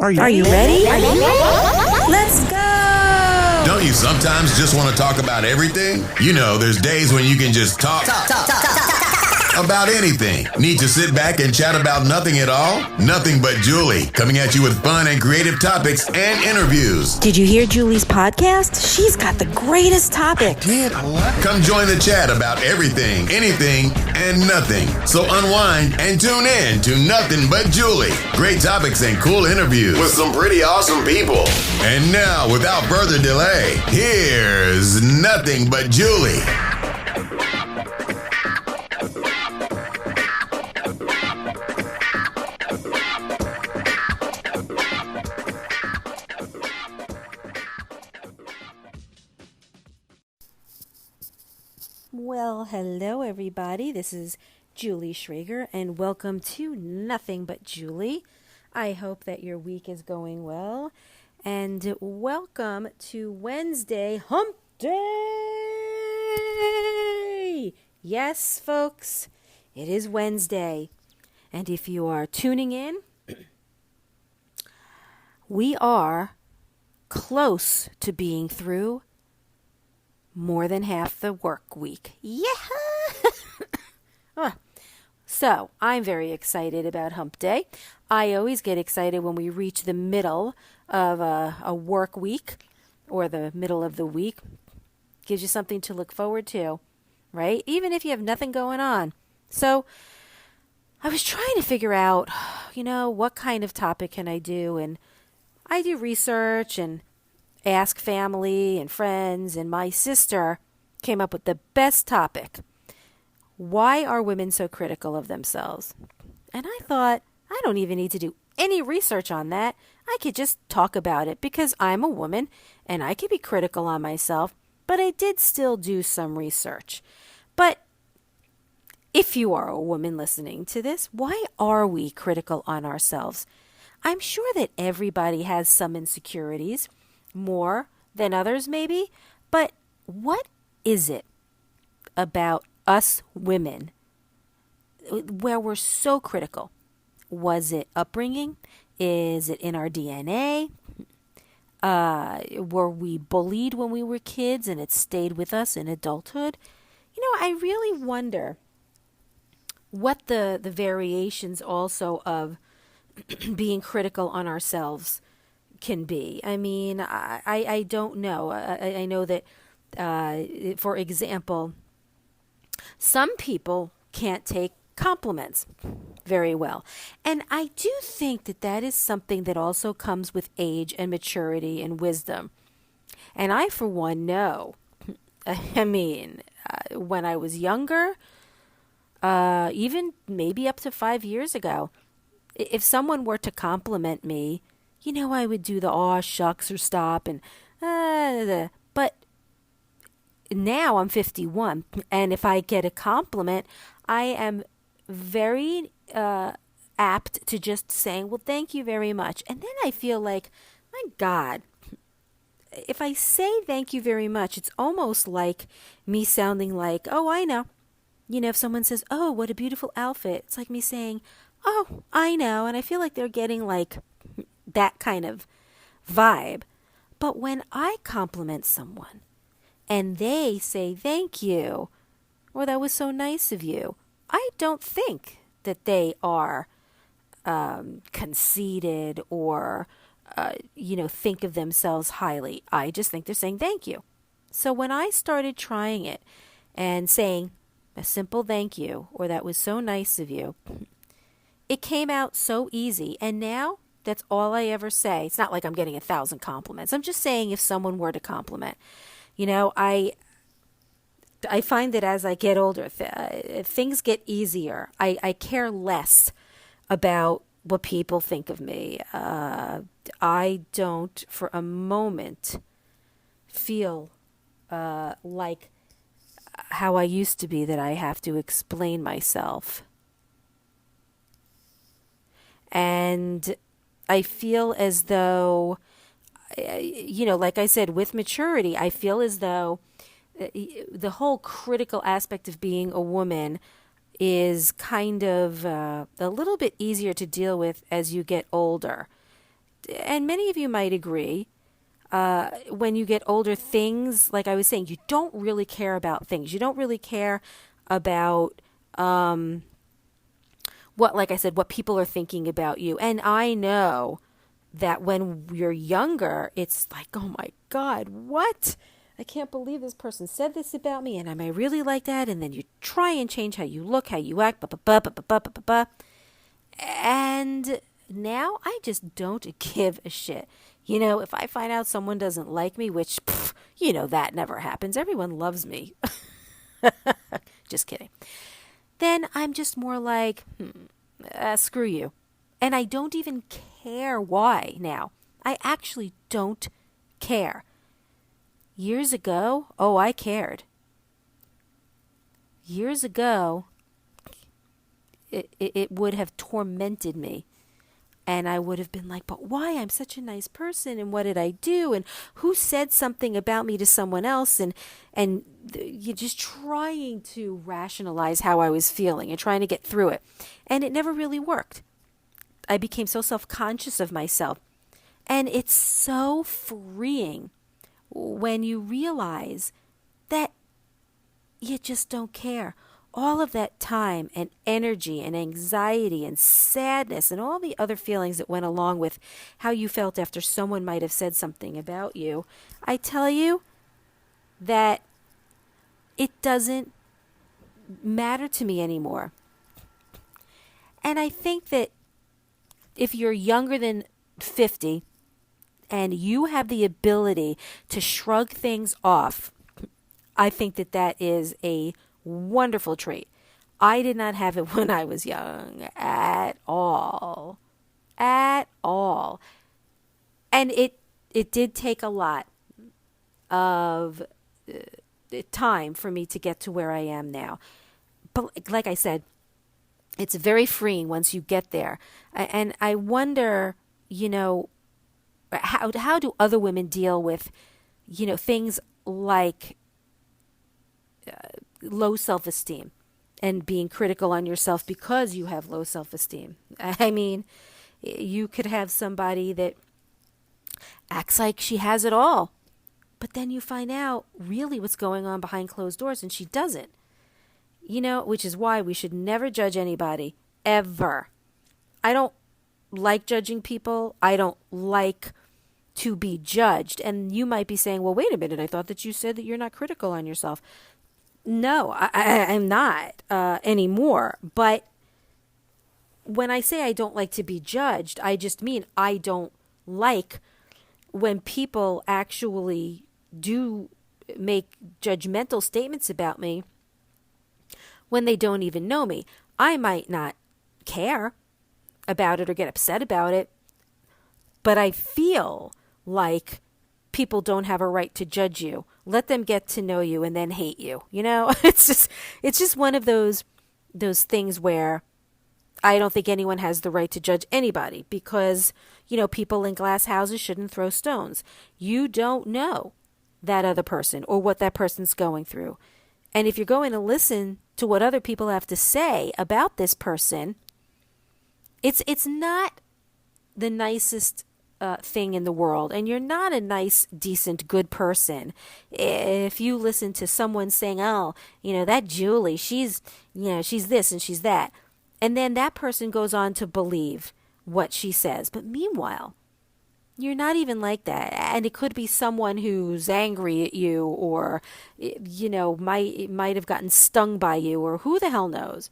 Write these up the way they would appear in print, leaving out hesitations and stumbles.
Are you ready? Let's go! Don't you sometimes just want to talk about everything? You know, there's days when you can just talk about anything. Need to sit back and chat about nothing at all? Nothing But Julie, coming at you with fun and creative topics and interviews. Did you hear Julie's podcast? She's got the greatest topic. Come join the chat about everything, anything, and nothing. So unwind and tune in to Nothing But Julie. Great topics and cool interviews with some pretty awesome people. And now, without further delay, here's Nothing But Julie. Well, hello everybody. This is Julie Schrager and welcome to Nothing But Julie. I hope that your week is going well and welcome to Wednesday Hump Day. Yes, folks, it is Wednesday. And if you are tuning in, we are close to being through more than half the work week. Yeah! So, I'm very excited about Hump Day. I always get excited when we reach the middle of a work week or the middle of the week. Gives you something to look forward to, right? Even if you have nothing going on. So, I was trying to figure out, what kind of topic can I do? And I do research and ask family and friends, and my sister came up with the best topic. Why are women so critical of themselves? And I thought, I don't even need to do any research on that. I could just talk about it because I'm a woman and I could be critical on myself, but I did still do some research. But if you are a woman listening to this, why are we critical on ourselves? I'm sure that everybody has some insecurities, more than others maybe, but what is it about us women where we're so critical? Was it upbringing? Is it in our DNA? Were we bullied when we were kids and it stayed with us in adulthood? I really wonder what the variations also of being critical on ourselves can be. I mean, I don't know. I know that, for example, some people can't take compliments very well. And I do think that that is something that also comes with age and maturity and wisdom. And I, for one, know, when I was younger, even maybe up to 5 years ago, if someone were to compliment me, I would do the aw shucks or stop and but now I'm 51, and if I get a compliment, I am very apt to just saying, well, thank you very much. And then I feel like, my God, if I say thank you very much, it's almost like me sounding like, oh, I know. If someone says, oh, what a beautiful outfit, it's like me saying, oh, I know. And I feel like they're getting like that kind of vibe. But when I compliment someone and they say thank you, or that was so nice of you, I don't think that they are conceited or, think of themselves highly. I just think they're saying thank you. So when I started trying it and saying a simple thank you, or that was so nice of you, it came out so easy. And now that's all I ever say. It's not like I'm getting 1,000 compliments. I'm just saying if someone were to compliment, I find that as I get older, things get easier. I care less about what people think of me. I don't for a moment feel like how I used to be, that I have to explain myself. And I feel as though, like I said, with maturity, I feel as though the whole critical aspect of being a woman is kind of a little bit easier to deal with as you get older. and many of you might agree, when you get older, things, like I was saying, you don't really care about things. You don't really care about like I said, what people are thinking about you. And I know that when you're younger, it's like, oh my God, what? I can't believe this person said this about me, and am I really like that? And then you try and change how you look, how you act, and now I just don't give a shit. If I find out someone doesn't like me, which, that never happens. Everyone loves me. Just kidding. Then I'm just more like, screw you. And I don't even care why now. I actually don't care. Years ago, I cared. Years ago, it would have tormented me. And I would have been like, but why? I'm such a nice person. And what did I do? And who said something about me to someone else? And you're just trying to rationalize how I was feeling and trying to get through it. And it never really worked. I became so self-conscious of myself. And it's so freeing when you realize that you just don't care. All of that time and energy and anxiety and sadness and all the other feelings that went along with how you felt after someone might have said something about you, I tell you that it doesn't matter to me anymore. And I think that if you're younger than 50 and you have the ability to shrug things off, I think that is a wonderful trait. I did not have it when I was young at all. At all. And it did take a lot of time for me to get to where I am now. But like I said, it's very freeing once you get there. And I wonder, how do other women deal with, things like low self-esteem and being critical on yourself because you have low self-esteem? I mean, you could have somebody that acts like she has it all, but then you find out really what's going on behind closed doors and she doesn't. Which is why we should never judge anybody, ever. I don't like judging people. I don't like to be judged. And you might be saying, well, wait a minute, I thought that you said that you're not critical on yourself. No, I'm not anymore. But when I say I don't like to be judged, I just mean I don't like when people actually do make judgmental statements about me when they don't even know me. I might not care about it or get upset about it, but I feel like people don't have a right to judge you. Let them get to know you and then hate you. It's just one of those things where I don't think anyone has the right to judge anybody because, people in glass houses shouldn't throw stones. You don't know that other person or what that person's going through. And if you're going to listen to what other people have to say about this person, it's not the nicest thing in the world. And you're not a nice, decent, good person if you listen to someone saying, oh, that Julie, she's this and she's that. And then that person goes on to believe what she says. But meanwhile, you're not even like that. And it could be someone who's angry at you or, might have gotten stung by you or who the hell knows.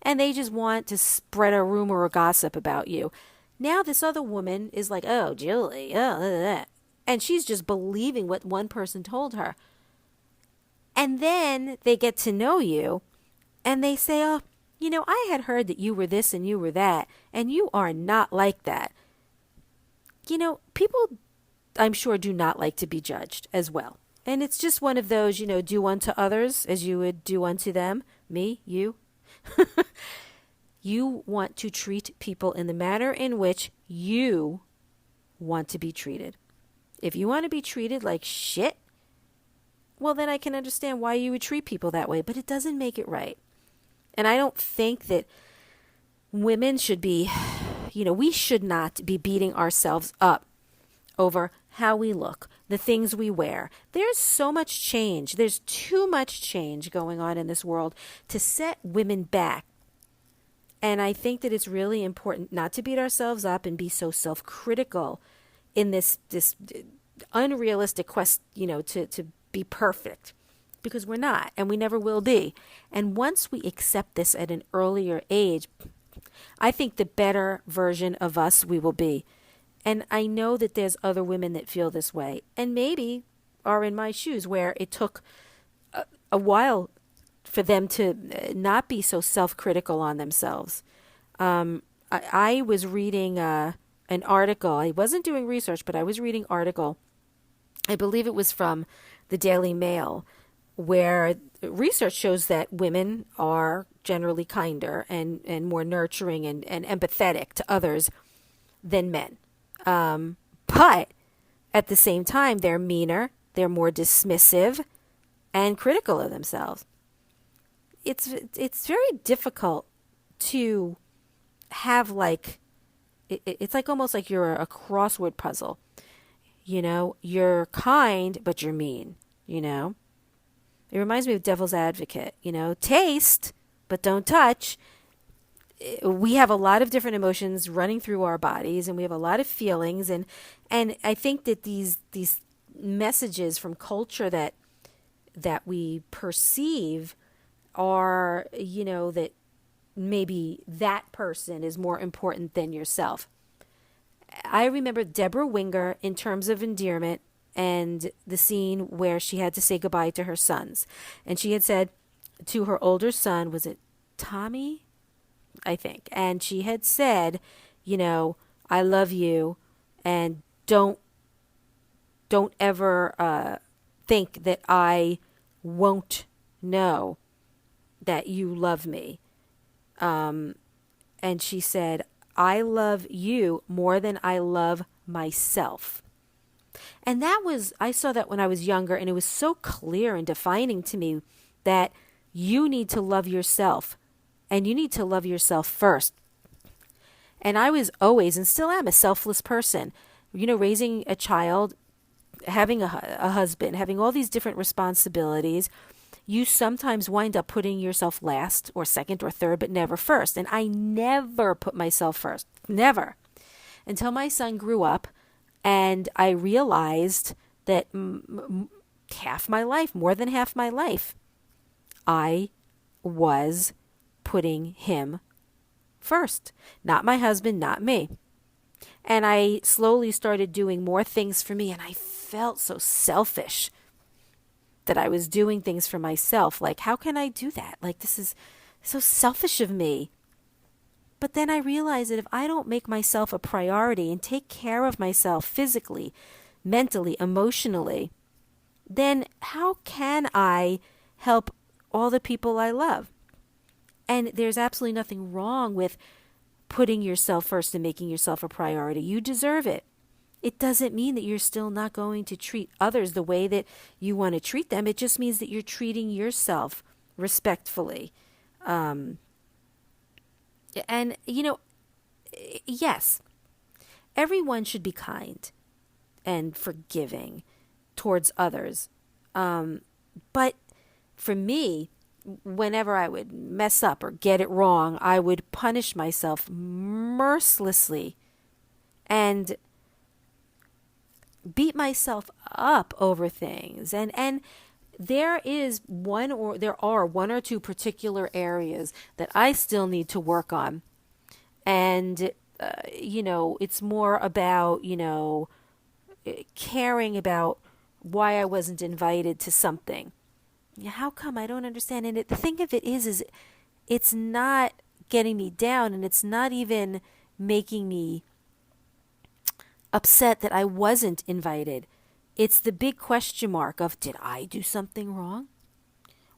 And they just want to spread a rumor or gossip about you. Now this other woman is like, oh, Julie, and she's just believing what one person told her. And then they get to know you and they say, oh, I had heard that you were this and you were that, and you are not like that. People, I'm sure, do not like to be judged as well. And it's just one of those, do unto others as you would do unto them. Me, you. You want to treat people in the manner in which you want to be treated. If you want to be treated like shit, well, then I can understand why you would treat people that way, but it doesn't make it right. And I don't think that women should be, we should not be beating ourselves up over how we look, the things we wear. There's so much change. There's too much change going on in this world to set women back. And I think that it's really important not to beat ourselves up and be so self-critical in this unrealistic quest, to be perfect, because we're not, and we never will be. And once we accept this at an earlier age, I think the better version of us we will be. And I know that there's other women that feel this way and maybe are in my shoes, where it took a while for them to not be so self-critical on themselves. I was reading an article. I wasn't doing research, but I was reading an article. I believe it was from the Daily Mail, where research shows that women are generally kinder and more nurturing and empathetic to others than men. But at the same time, they're meaner, they're more dismissive and critical of themselves. It's very difficult to have it's like almost like you're a crossword puzzle. You're kind, but you're mean, It reminds me of Devil's Advocate, taste, but don't touch. We have a lot of different emotions running through our bodies, and we have a lot of feelings. And I think that these messages from culture that we perceive are, that maybe that person is more important than yourself. I remember Deborah Winger in Terms of Endearment and the scene where she had to say goodbye to her sons. And she had said to her older son, was it Tommy? I think. And she had said, I love you, and don't ever think that I won't know that you love me. And she said, I love you more than I love myself. And I saw that when I was younger, and it was so clear and defining to me that you need to love yourself, and you need to love yourself first. And I was always, and still am, a selfless person. Raising a child, having a husband, having all these different responsibilities, you sometimes wind up putting yourself last or second or third, but never first. And I never put myself first. Never. Until my son grew up, and I realized that half my life, more than half my life, I was putting him first. Not my husband, not me. And I slowly started doing more things for me, and I felt so selfish that I was doing things for myself. Like, how can I do that? This is so selfish of me. But then I realized that if I don't make myself a priority and take care of myself physically, mentally, emotionally, then how can I help all the people I love? And there's absolutely nothing wrong with putting yourself first and making yourself a priority. You deserve it. It doesn't mean that you're still not going to treat others the way that you want to treat them. It just means that you're treating yourself respectfully. And, yes, everyone should be kind and forgiving towards others. But for me, whenever I would mess up or get it wrong, I would punish myself mercilessly and beat myself up over things. And there are one or two particular areas that I still need to work on. And, it's more about, caring about why I wasn't invited to something. How come? I don't understand. And the thing of it is it's not getting me down, and it's not even making me upset that I wasn't invited. It's the big question mark of, did I do something wrong?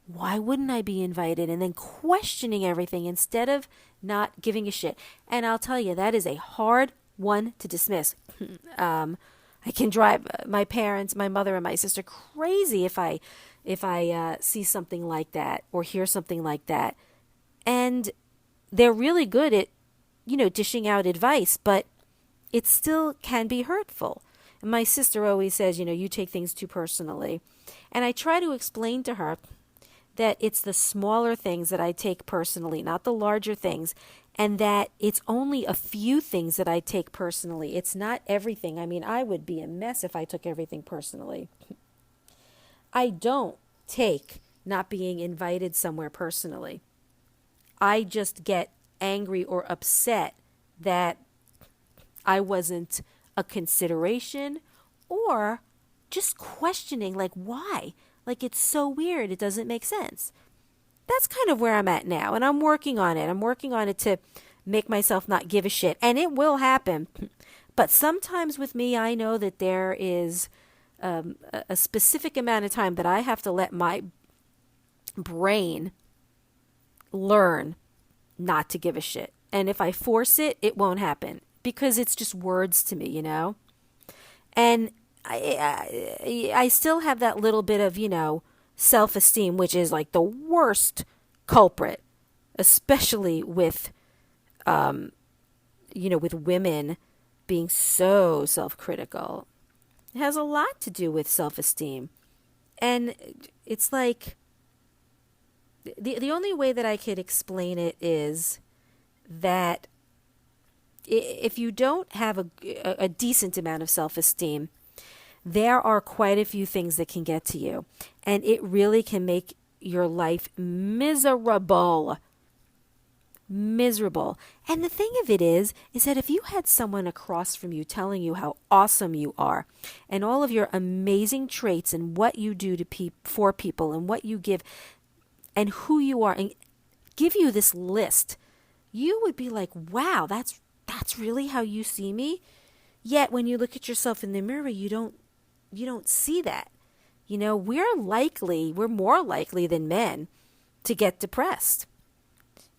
Why wouldn't I be invited? And then questioning everything instead of not giving a shit. And I'll tell you, that is a hard one to dismiss. I can drive my parents, my mother and my sister crazy if I see something like that or hear something like that. And they're really good at dishing out advice, but it still can be hurtful. And my sister always says, you take things too personally. And I try to explain to her that it's the smaller things that I take personally, not the larger things, and that it's only a few things that I take personally. It's not everything. I mean, I would be a mess if I took everything personally. I don't take not being invited somewhere personally. I just get angry or upset that I wasn't a consideration, or just questioning, like, why? Like, it's so weird. It doesn't make sense. That's kind of where I'm at now, and I'm working on it. I'm working on it to make myself not give a shit, and it will happen. But sometimes with me, I know that there is a specific amount of time that I have to let my brain learn not to give a shit. And if I force it, it won't happen, because it's just words to me, And I still have that little bit of, self-esteem, which is like the worst culprit, especially with, with women being so self-critical. It has a lot to do with self-esteem. And it's like, the only way that I could explain it is that if you don't have a decent amount of self-esteem, there are quite a few things that can get to you. And it really can make your life miserable. Miserable. And the thing of it is that if you had someone across from you telling you how awesome you are and all of your amazing traits and what you do for people and what you give and who you are, and give you this list, you would be like, wow, that's really how you see me. Yet when you look at yourself in the mirror, you don't see that. We're more likely than men to get depressed.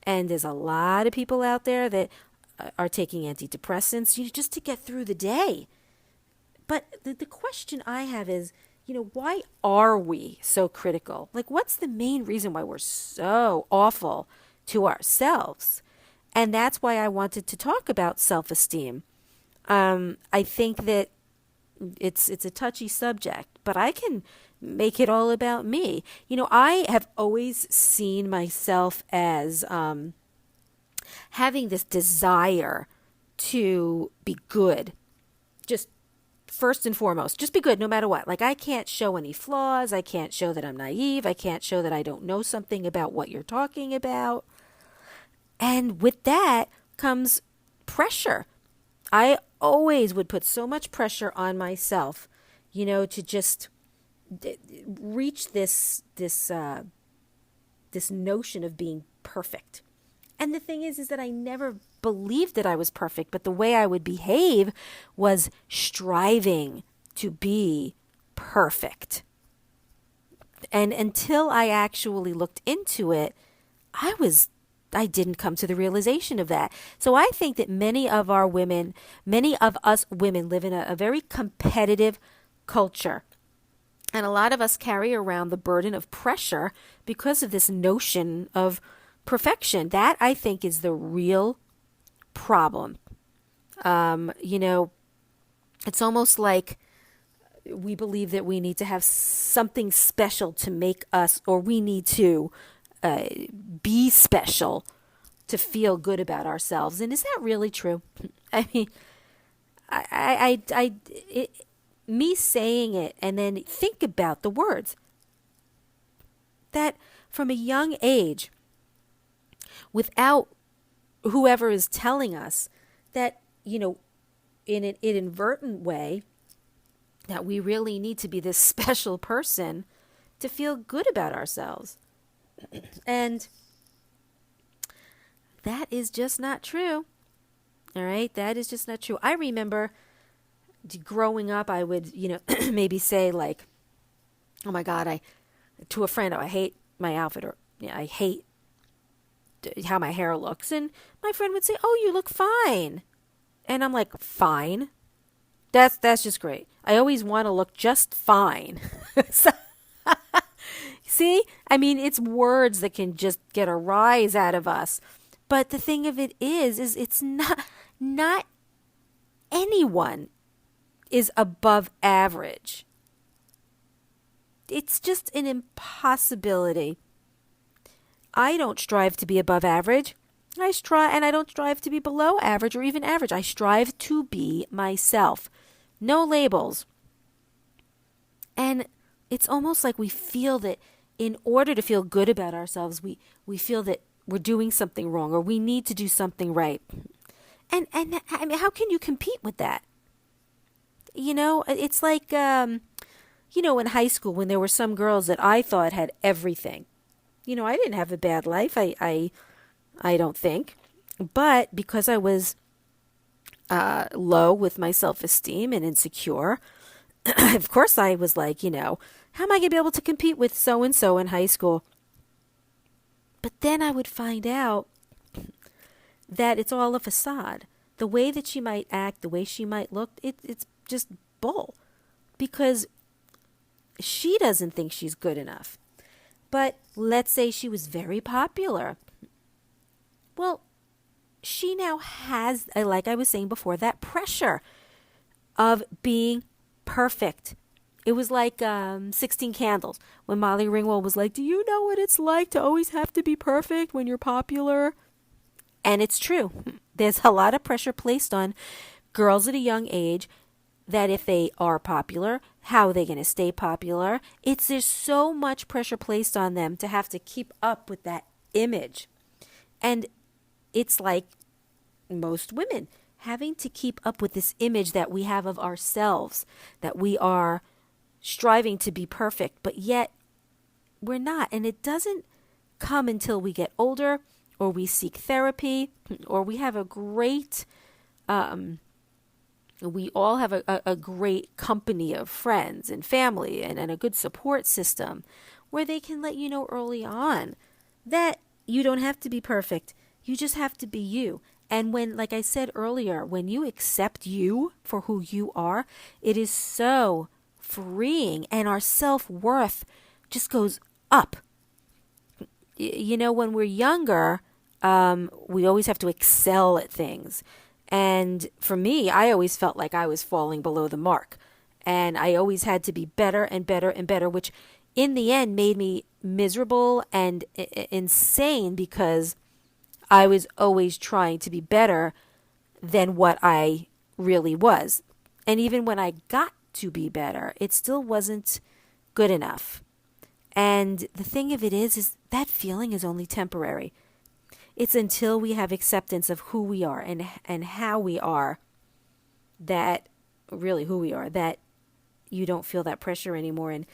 And there's a lot of people out there that are taking antidepressants, just to get through the day. But the question I have is, why are we so critical? Like, what's the main reason why we're so awful to ourselves? And that's why I wanted to talk about self-esteem. I think that it's a touchy subject, but I can make it all about me. I have always seen myself as having this desire to be good. Just first and foremost, just be good no matter what. Like, I can't show any flaws. I can't show that I'm naive. I can't show that I don't know something about what you're talking about. And with that comes pressure. I always would put so much pressure on myself, to just reach this notion of being perfect. And the thing is that I never believed that I was perfect, but the way I would behave was striving to be perfect. And until I actually looked into it, I didn't come to the realization of that. So I think that many of us women live in a very competitive culture. And a lot of us carry around the burden of pressure because of this notion of perfection. That, I think, is the real problem. It's almost like we believe that we need to have something special to make us, or we need to be special to feel good about ourselves. And is that really true? I mean, me saying it, and then think about the words that from a young age, without whoever is telling us that, in an inadvertent way, that we really need to be this special person to feel good about ourselves. And that is just not true. All right? That is just not true. I remember growing up, I would, maybe say like, oh my God, to a friend, I hate my outfit, or I hate how my hair looks. And my friend would say, oh, you look fine. And I'm like, fine? That's just great. I always want to look just fine. So, see? I mean, it's words that can just get a rise out of us. But the thing of it is it's not anyone is above average. It's just an impossibility. I don't strive to be above average. I don't strive to be below average or even average. I strive to be myself. No labels. And it's almost like we feel that in order to feel good about ourselves, we feel that we're doing something wrong or we need to do something right. And I mean, how can you compete with that? It's like, in high school when there were some girls that I thought had everything. I didn't have a bad life, I don't think. But because I was low with my self-esteem and insecure, of course I was like, how am I going to be able to compete with so-and-so in high school? But then I would find out that it's all a facade. The way that she might act, the way she might look, it's just bull. Because she doesn't think she's good enough. But let's say she was very popular. Well, she now has, like I was saying before, that pressure of being perfect. It was like 16 Candles when Molly Ringwald was like, do you know what it's like to always have to be perfect when you're popular? And it's true. There's a lot of pressure placed on girls at a young age that if they are popular, how are they going to stay popular? There's so much pressure placed on them to have to keep up with that image. And it's like most women having to keep up with this image that we have of ourselves, that we are striving to be perfect, but yet we're not. And it doesn't come until we get older or we seek therapy or we have a great, we all have a great company of friends and family and a good support system where they can let you know early on that you don't have to be perfect. You just have to be you. And when, like I said earlier, when you accept you for who you are, it is so freeing and our self-worth just goes up. When we're younger, we always have to excel at things. And for me, I always felt like I was falling below the mark. And I always had to be better and better and better, which in the end made me miserable and insane because I was always trying to be better than what I really was. And even when I got to be better, it still wasn't good enough. And the thing of it is that feeling is only temporary. It's until we have acceptance of who we are and how we are, that really who we are, that you don't feel that pressure anymore. And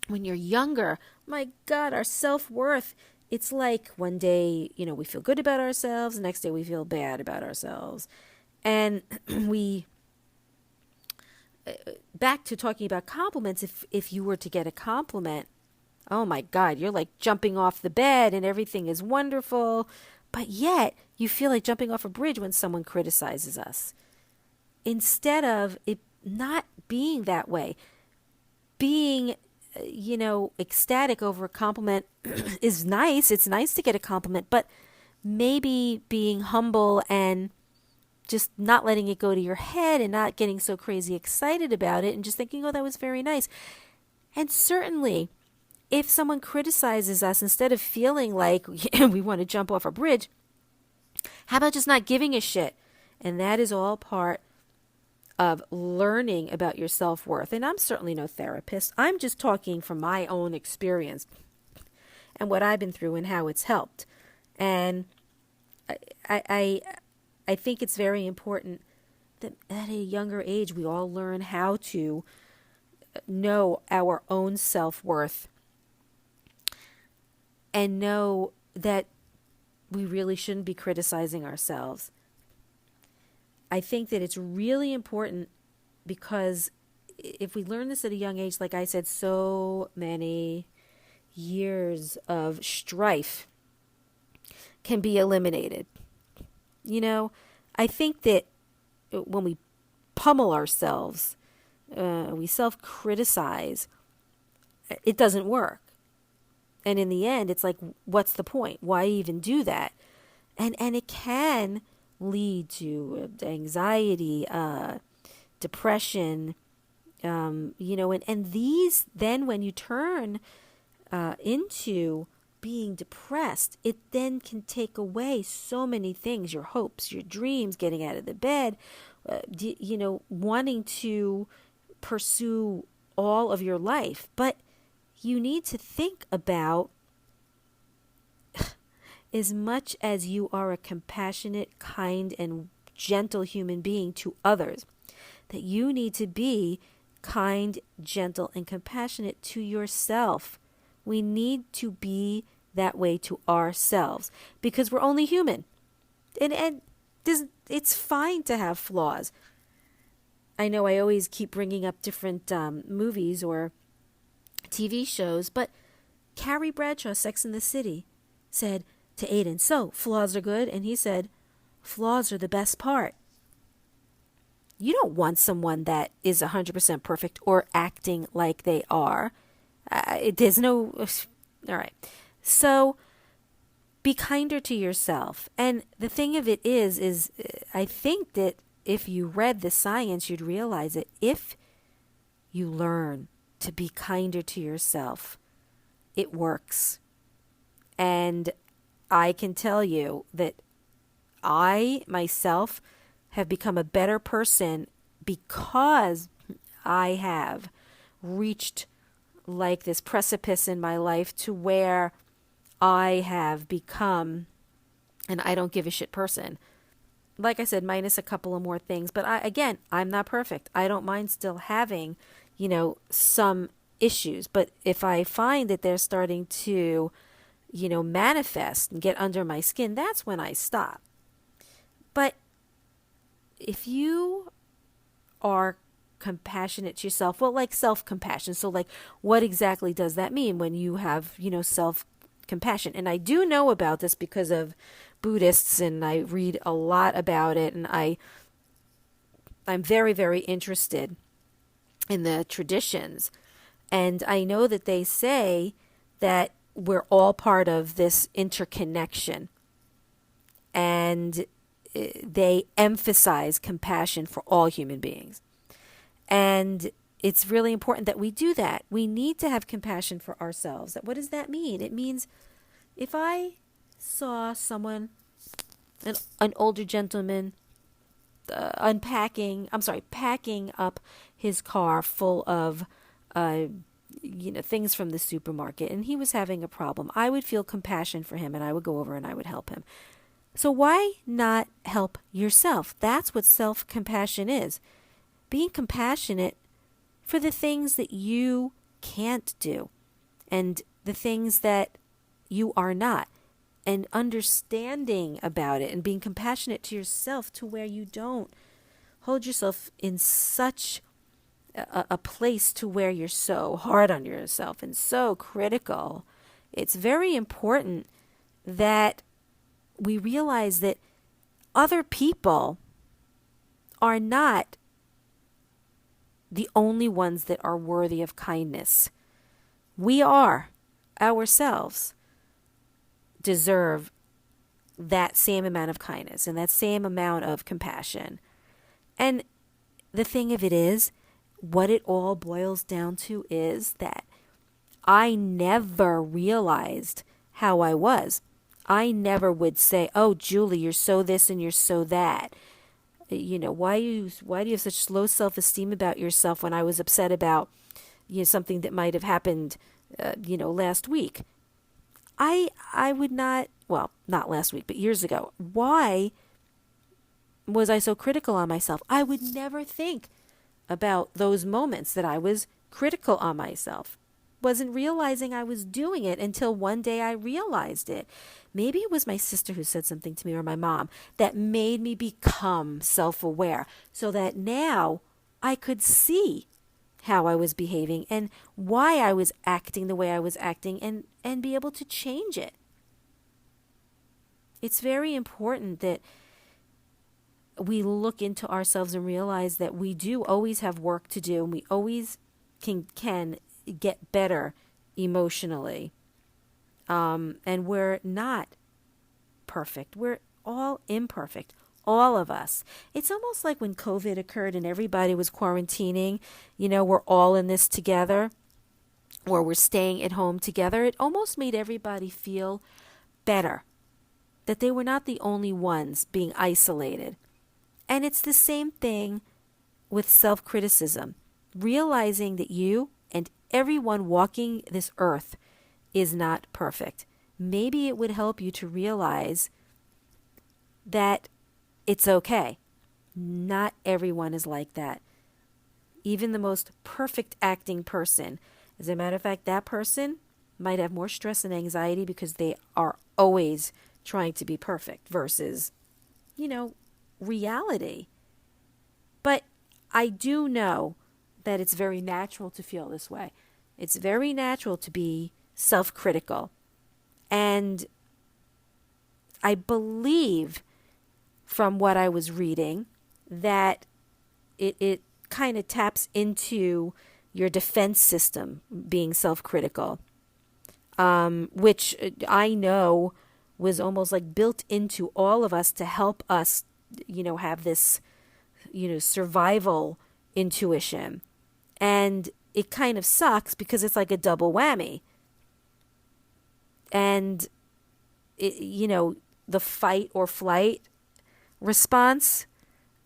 when you're younger, my God, our self-worth, it's like one day, we feel good about ourselves. The next day we feel bad about ourselves. And back to talking about compliments, if you were to get a compliment, oh my God, you're like jumping off the bed and everything is wonderful. But yet you feel like jumping off a bridge when someone criticizes us. Instead of it not being that way, being, ecstatic over a compliment is nice. It's nice to get a compliment, but maybe being humble and just not letting it go to your head and not getting so crazy excited about it and just thinking, oh, that was very nice. And certainly, if someone criticizes us, instead of feeling like we want to jump off a bridge, how about just not giving a shit? And that is all part of learning about your self-worth. And I'm certainly no therapist. I'm just talking from my own experience and what I've been through and how it's helped. And I think it's very important that at a younger age we all learn how to know our own self-worth and know that we really shouldn't be criticizing ourselves. I think that it's really important because if we learn this at a young age, like I said, so many years of strife can be eliminated. I think that when we pummel ourselves, we self-criticize, it doesn't work. And in the end, it's like, what's the point? Why even do that? And it can lead to anxiety, depression, and these, then when you turn into being depressed, it then can take away so many things, your hopes, your dreams, getting out of the bed, wanting to pursue all of your life. But you need to think about, as much as you are a compassionate, kind, and gentle human being to others, that you need to be kind, gentle, and compassionate to yourself. We need to be that way to ourselves because we're only human. And it's fine to have flaws. I know I always keep bringing up different movies or TV shows, but Carrie Bradshaw, Sex and the City, said to Aiden, "So, flaws are good?" And he said, "Flaws are the best part." You don't want someone that is 100% perfect or acting like they are. There's no... All right. So be kinder to yourself. And the thing of it is I think that if you read the science, you'd realize that if you learn to be kinder to yourself, it works. And I can tell you that I myself have become a better person because I have reached like this precipice in my life to where I have become an I don't give a shit person. Like I said, minus a couple of more things. But I'm not perfect. I don't mind still having, some issues. But if I find that they're starting to, manifest and get under my skin, that's when I stop. But if you are compassionate to yourself, well, like self-compassion. So like, what exactly does that mean when you have, self-compassion? And I do know about this because of Buddhists, and I read a lot about it, and I'm very, very interested in the traditions. And I know that they say that we're all part of this interconnection. And they emphasize compassion for all human beings. And it's really important that we do that. We need to have compassion for ourselves. What does that mean? It means if I saw someone, an older gentleman, packing up his car full of, things from the supermarket, and he was having a problem, I would feel compassion for him, and I would go over and I would help him. So why not help yourself? That's what self-compassion is. Being compassionate for the things that you can't do and the things that you are not, and understanding about it and being compassionate to yourself to where you don't hold yourself in such a place to where you're so hard on yourself and so critical. It's very important that we realize that other people are not the only ones that are worthy of kindness. We are ourselves deserve that same amount of kindness and that same amount of compassion. And the thing of it is, what it all boils down to is that I never realized how I was. I never would say, "Oh, Julie, you're so this and you're so that." Why do you have such low self-esteem about yourself when I was upset about something that might have happened last week? I would not, well, not last week, but years ago. Why was I so critical on myself? I would never think about those moments that I was critical on myself. Wasn't realizing I was doing it until one day I realized it. Maybe it was my sister who said something to me, or my mom, that made me become self-aware so that now I could see how I was behaving and why I was acting the way I was acting, and be able to change it. It's very important that we look into ourselves and realize that we do always have work to do, and we always can get better emotionally. And we're not perfect. We're all imperfect. All of us. It's almost like when COVID occurred and everybody was quarantining, we're all in this together, or we're staying at home together. It almost made everybody feel better, that they were not the only ones being isolated. And it's the same thing with self-criticism. Realizing that you and everyone walking this earth is not perfect. Maybe it would help you to realize that it's okay. Not everyone is like that. Even the most perfect acting person. As a matter of fact, that person might have more stress and anxiety because they are always trying to be perfect versus, reality. But I do know that it's very natural to feel this way. It's very natural to be self-critical. And I believe from what I was reading that it kind of taps into your defense system being self-critical, which I know was almost like built into all of us to help us, have this, survival intuition. And it kind of sucks because it's like a double whammy. And, the fight or flight response,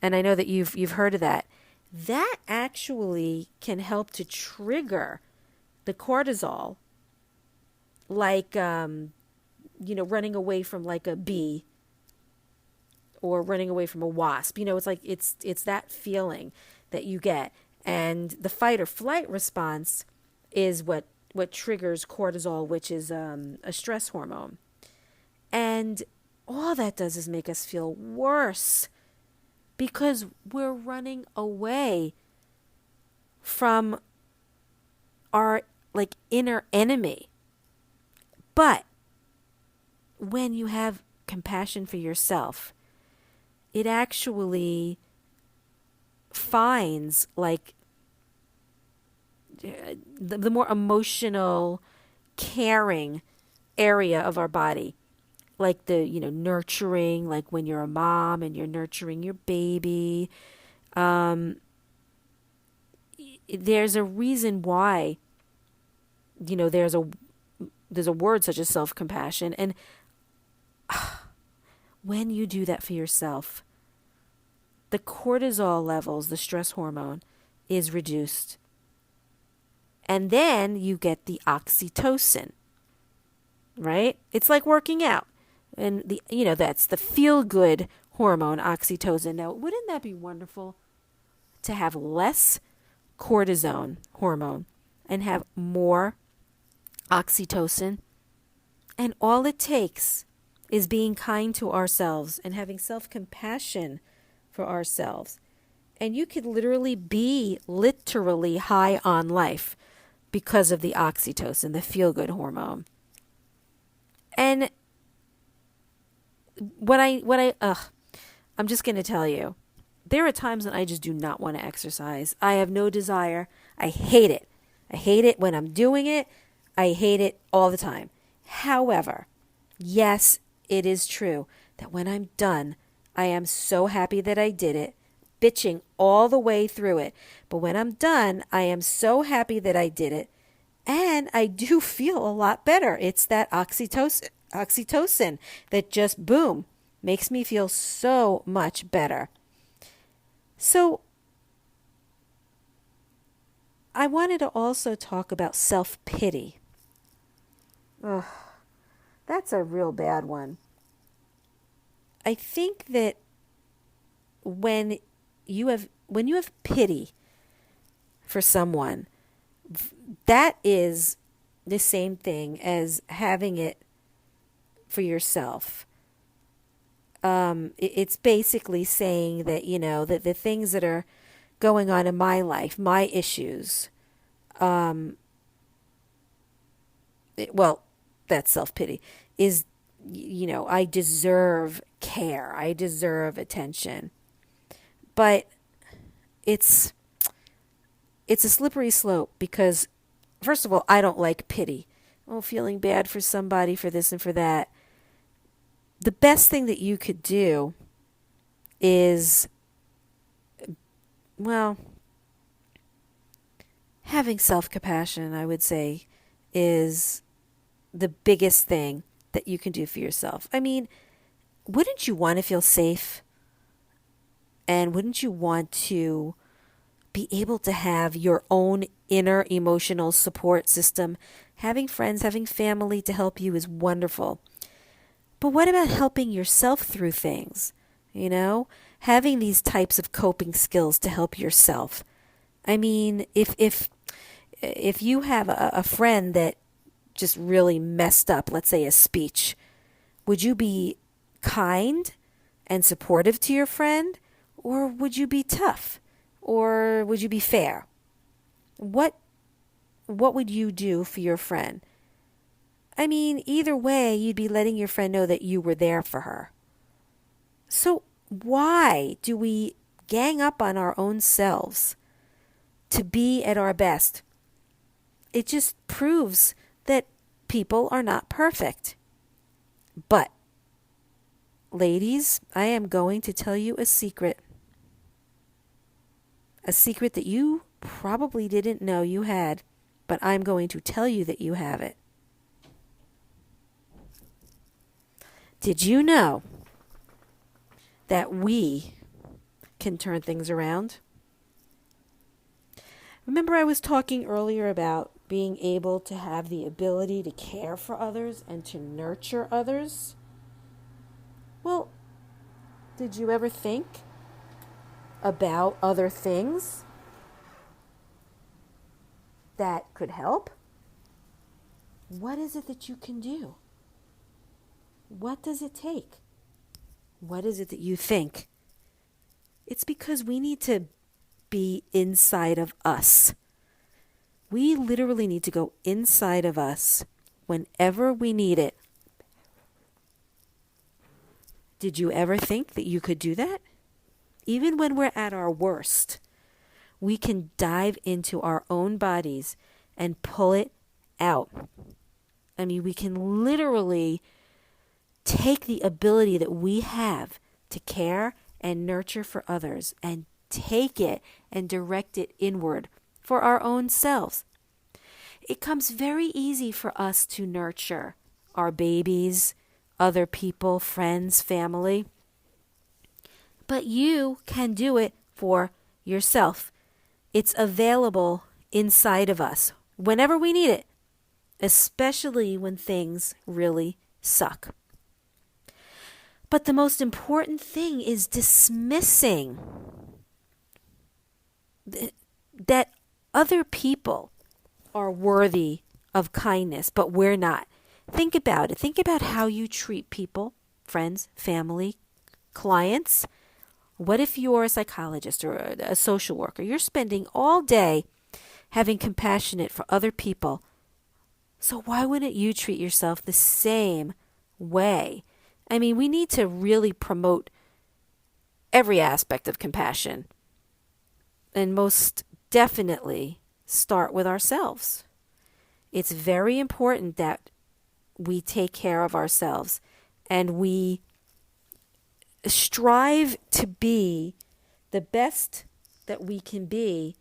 and I know that you've heard of that, that actually can help to trigger the cortisol, like, running away from like a bee or running away from a wasp. It's like it's that feeling that you get. And the fight or flight response is what triggers cortisol, which is a stress hormone. And all that does is make us feel worse because we're running away from our inner enemy. But when you have compassion for yourself, it actually finds the more emotional, caring area of our body, like the nurturing, like when you're a mom and you're nurturing your baby. There's a reason why there's a word such as self-compassion, and when you do that for yourself, the cortisol levels, the stress hormone, is reduced. And then you get the oxytocin, right? It's like working out. And that's the feel-good hormone, oxytocin. Now, wouldn't that be wonderful to have less cortisone hormone and have more oxytocin? And all it takes is being kind to ourselves and having self-compassion for ourselves. And you could literally be high on life because of the oxytocin, the feel-good hormone. And I'm just going to tell you, there are times when I just do not want to exercise. I have no desire. I hate it. I hate it when I'm doing it. I hate it all the time. However, yes, it is true that when I'm done, I am so happy that I did it, bitching all the way through it. But when I'm done, I am so happy that I did it, and I do feel a lot better. It's that oxytocin that just, boom, makes me feel so much better. So I wanted to also talk about self-pity. Ugh, that's a real bad one. I think that when you have pity for someone, that is the same thing as having it for yourself. It's basically saying that, that the things that are going on in my life, my issues, that's self-pity, is, I deserve care. I deserve attention. But it's a slippery slope because, first of all, I don't like pity. Oh, feeling bad for somebody for this and for that. the best thing that you could do is, well, having self-compassion, I would say, is the biggest thing that you can do for yourself. I mean, wouldn't you want to feel safe? And wouldn't you want to be able to have your own inner emotional support system? Having friends, having family to help you is wonderful. But what about helping yourself through things? You know, having these types of coping skills to help yourself. I mean, if you have a friend that just really messed up, let's say a speech, would you be kind and supportive to your friend, or would you be tough, or would you be fair? What would you do for your friend? I mean, either way, you'd be letting your friend know that you were there for her. So why do we gang up on our own selves to be at our best? It just proves that people are not perfect. But, ladies, I am going to tell you a secret. A secret that you probably didn't know you had, but I'm going to tell you that you have it. Did you know that we can turn things around? Remember I was talking earlier about being able to have the ability to care for others and to nurture others? Well, did you ever think about other things that could help? What is it that you can do? What does it take? What is it that you think? It's because we need to be inside of us. We literally need to go inside of us whenever we need it. Did you ever think that you could do that? Even when we're at our worst, we can dive into our own bodies and pull it out. I mean, we can literally take the ability that we have to care and nurture for others and take it and direct it inward for our own selves. It comes very easy for us to nurture our babies, other people, friends, family. But you can do it for yourself. It's available inside of us whenever we need it, especially when things really suck. But the most important thing is dismissing that other people are worthy of kindness, but we're not. Think about it. Think about how you treat people, friends, family, clients. What if you're a psychologist or a social worker? You're spending all day having compassion for other people. So why wouldn't you treat yourself the same way? I mean, we need to really promote every aspect of compassion. And most definitely start with ourselves. It's very important that we take care of ourselves and we strive to be the best that we can be,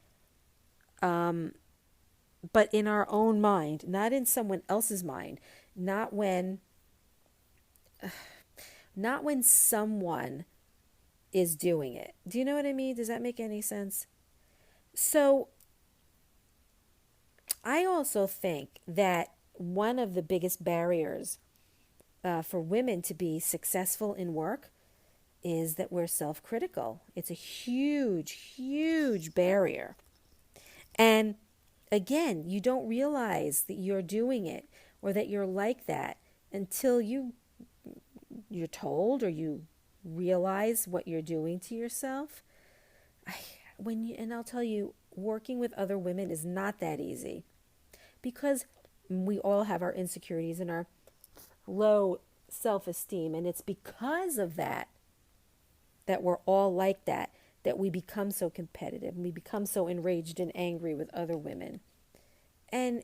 but in our own mind, not in someone else's mind, not when someone is doing it. Do you know what I mean? Does that make any sense? So I also think that one of the biggest barriers for women to be successful in work is that we're self-critical. It's a huge, huge barrier. And again, you don't realize that you're doing it or that you're like that until you're told or you realize what you're doing to yourself. And I'll tell you, working with other women is not that easy because we all have our insecurities and our low self-esteem. And it's because of that we're all like that we become so competitive and we become so enraged and angry with other women. And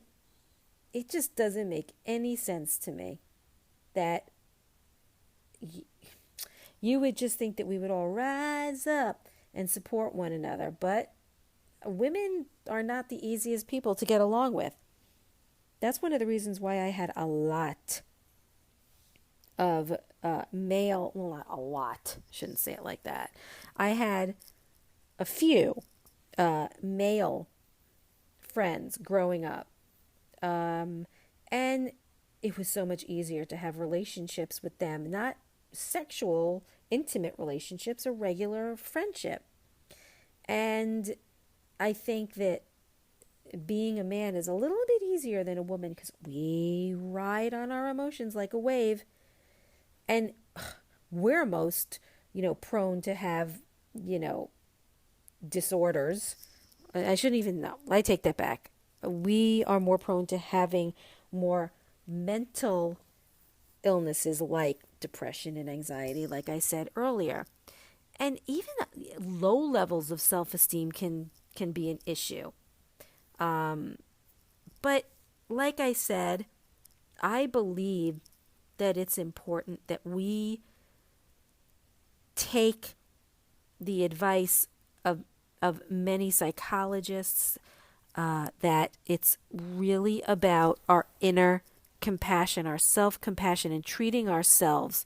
it just doesn't make any sense to me that you would just think that we would all rise up and support one another. But women are not the easiest people to get along with. That's one of the reasons why I had a lot of male, well, not a lot, shouldn't say it like that. I had a few male friends growing up. And it was so much easier to have relationships with them, not sexual, intimate relationships, a regular friendship. And I think that being a man is a little bit easier than a woman because we ride on our emotions like a wave. And we're most, prone to have, disorders. I shouldn't even know. I take that back. We are more prone to having more mental illnesses like depression and anxiety, like I said earlier. And even low levels of self-esteem can be an issue. But like I said, I believe that it's important that we take the advice of many psychologists, that it's really about our inner compassion, our self-compassion, and treating ourselves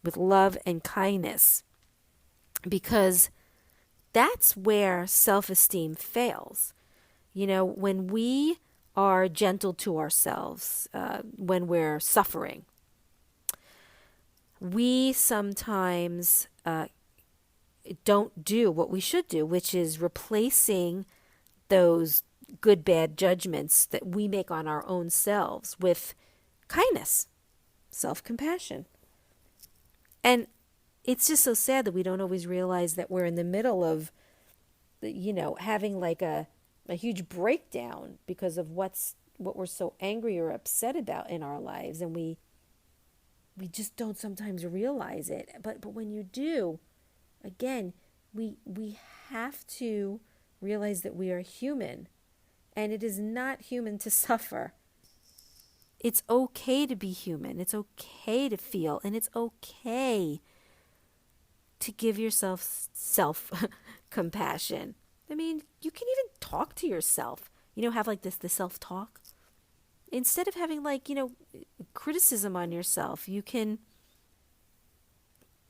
with love and kindness, because that's where self-esteem fails. When we are gentle to ourselves, when we're suffering, we sometimes don't do what we should do, which is replacing those good, bad judgments that we make on our own selves with kindness, self-compassion. And it's just so sad that we don't always realize that we're in the middle of, having like a huge breakdown because of what we're so angry or upset about in our lives. And we just don't sometimes realize it. But when you do, again, we have to realize that we are human, and it is not human to suffer. It's okay to be human. It's okay to feel, and it's okay to give yourself self-compassion. I mean, you can even talk to yourself, have like the self-talk. Instead of having criticism on yourself, you can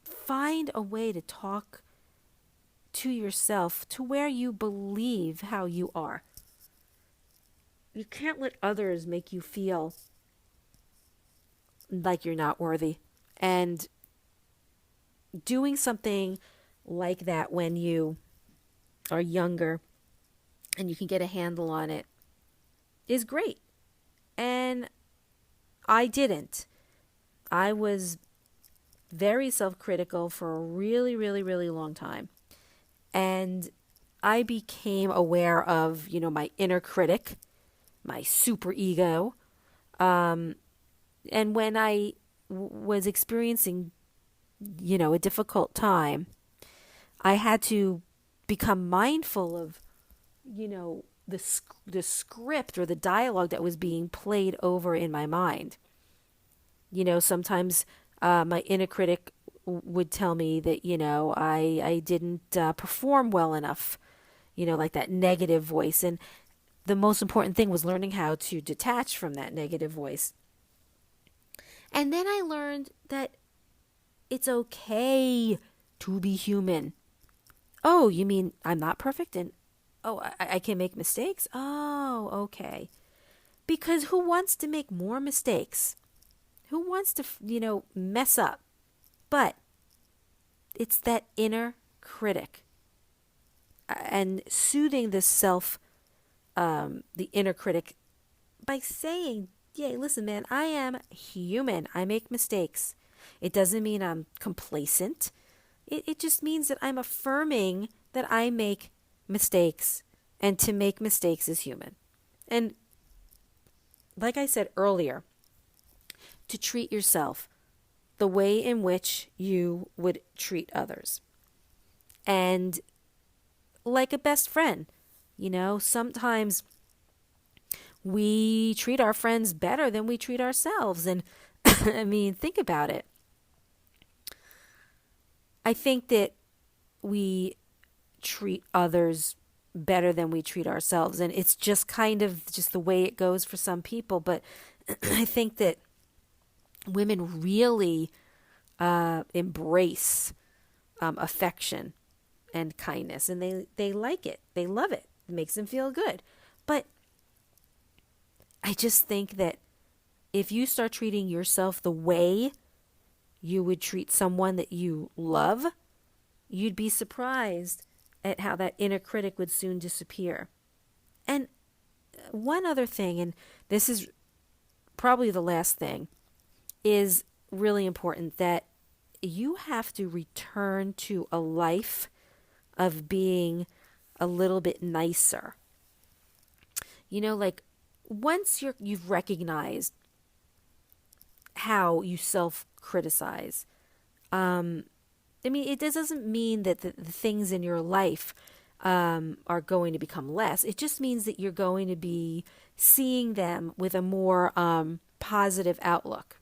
find a way to talk to yourself to where you believe how you are. You can't let others make you feel like you're not worthy. And doing something like that when you are younger and you can get a handle on it is great. And I didn't. I was very self-critical for a really, really, really long time. And I became aware of, my inner critic, my super ego. And when I was experiencing, a difficult time, I had to become mindful of, the script or the dialogue that was being played over in my mind. Sometimes my inner critic would tell me that, I didn't perform well enough, like that negative voice. And the most important thing was learning how to detach from that negative voice. And then I learned that it's okay to be human. Oh, you mean I'm not perfect? And I can make mistakes? Oh, okay. Because who wants to make more mistakes? Who wants to, mess up? But it's that inner critic. And soothing the the inner critic by saying, yeah, listen, man, I am human. I make mistakes. It doesn't mean I'm complacent. It just means that I'm affirming that I make mistakes, and to make mistakes is human. And like I said earlier, to treat yourself the way in which you would treat others. And like a best friend, sometimes we treat our friends better than we treat ourselves. And I mean, think about it. I think that we treat others better than we treat ourselves. And it's just kind of just the way it goes for some people. But I think that women really embrace affection and kindness, and they like it. They love it. It makes them feel good. But I just think that if you start treating yourself the way you would treat someone that you love, you'd be surprised at how that inner critic would soon disappear. And one other thing, and this is probably the last thing, is really important, that you have to return to a life of being a little bit nicer. Like once you've recognized how you self-criticize, it doesn't mean that the things in your life are going to become less. It just means that you're going to be seeing them with a more positive outlook,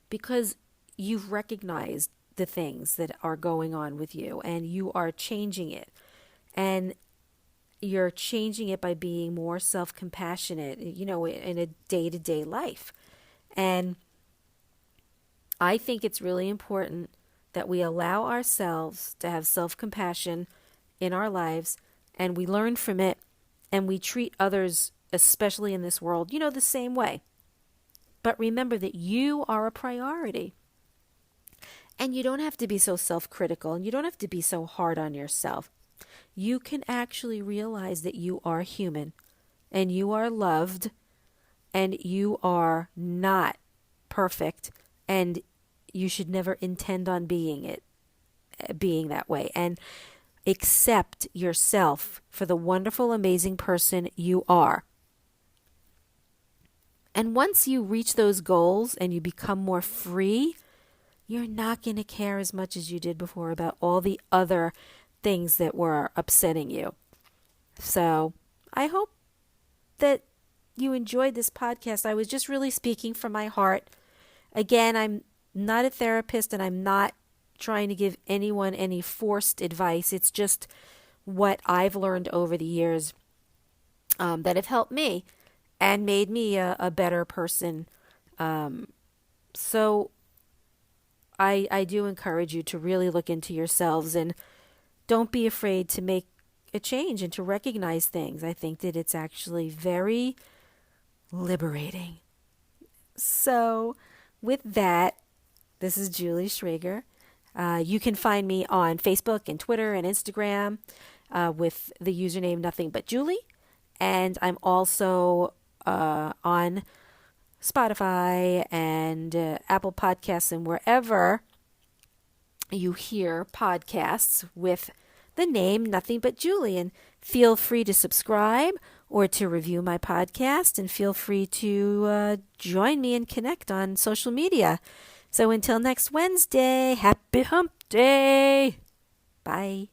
because you've recognized the things that are going on with you and you are changing it. And you're changing it by being more self-compassionate, in a day-to-day life. And I think it's really important that we allow ourselves to have self-compassion in our lives, and we learn from it, and we treat others, especially in this world, the same way. But remember that you are a priority. And you don't have to be so self-critical, and you don't have to be so hard on yourself. You can actually realize that you are human, and you are loved, and you are not perfect, and you should never intend on being that way. And accept yourself for the wonderful, amazing person you are. And once you reach those goals and you become more free, you're not going to care as much as you did before about all the other things that were upsetting you. So I hope that you enjoyed this podcast. I was just really speaking from my heart. Again, I'm not a therapist, and I'm not trying to give anyone any forced advice. It's just what I've learned over the years that have helped me and made me a better person. So I do encourage you to really look into yourselves, and don't be afraid to make a change and to recognize things. I think that it's actually very liberating. So with that, this is Julie Schrager. You can find me on Facebook and Twitter and Instagram with the username Nothing But Julie. And I'm also on Spotify and Apple Podcasts and wherever you hear podcasts with the name Nothing But Julie. And feel free to subscribe or to review my podcast, and feel free to join me and connect on social media. So until next Wednesday, happy hump day. Bye.